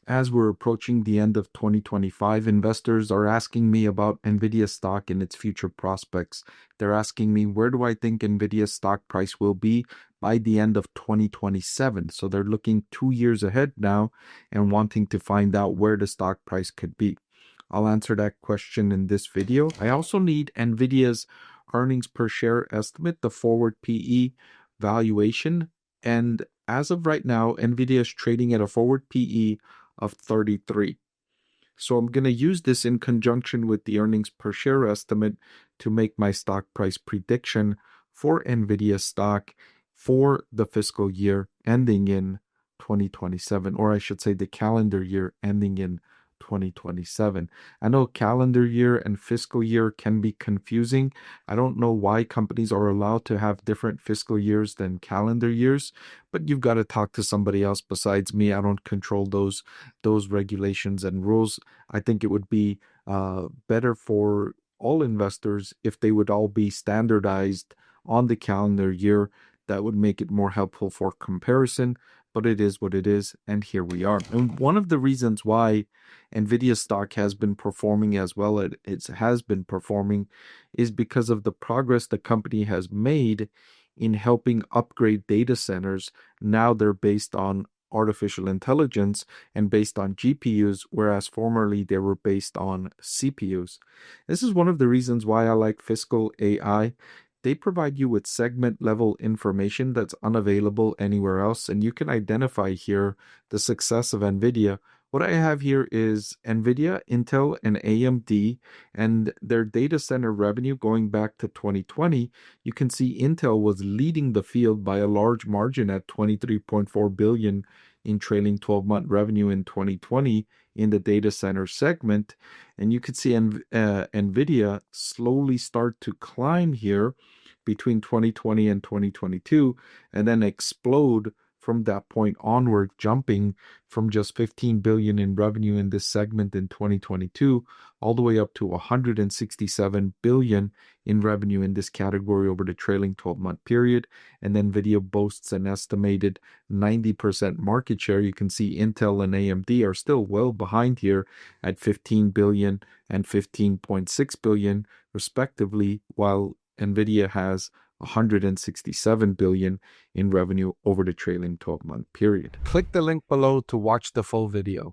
As we're approaching the end of 2025, investors are asking me about Nvidia stock and its future prospects. They're asking me, where do I think Nvidia's stock price will be by the end of 2027? So they're looking 2 years ahead now and wanting to find out where the stock price could be. I'll answer that question in this video. I also need Nvidia's earnings per share estimate, the forward PE valuation. And as of right now, Nvidia is trading at a forward PE of 33. So I'm going to use this in conjunction with the earnings per share estimate to make my stock price prediction for Nvidia stock for the fiscal year ending in 2027, or I should say the calendar year ending in 2027. I know calendar year and fiscal year can be confusing. I don't know why companies are allowed to have different fiscal years than calendar years, but you've got to talk to somebody else besides me. I don't control those regulations and rules. I think it would be better for all investors if they would all be standardized on the calendar year. That would make it more helpful for comparison, but it is what it is, and here we are. And one of the reasons why Nvidia stock has been performing as well as it has been performing is because of the progress the company has made in helping upgrade data centers. Now they're based on artificial intelligence and based on GPUs, whereas formerly they were based on CPUs. This is one of the reasons why I like Fiscal AI. They provide you with segment level information that's unavailable anywhere else, and you can identify here the success of Nvidia. What I have here is Nvidia, Intel, and AMD, and their data center revenue going back to 2020. You can see Intel was leading the field by a large margin at 23.4 billion in trailing 12-month revenue in 2020 in the data center segment. And you could see Nvidia slowly start to climb here between 2020 and 2022, and then explode from that point onward, jumping from just 15 billion in revenue in this segment in 2022 all the way up to 167 billion in revenue in this category over the trailing 12-month period. And then Nvidia boasts an estimated 90% market share. You can see Intel and AMD are still well behind here at 15 billion and 15.6 billion respectively, while Nvidia has 167 billion in revenue over the trailing 12-month period. Click the link below to watch the full video.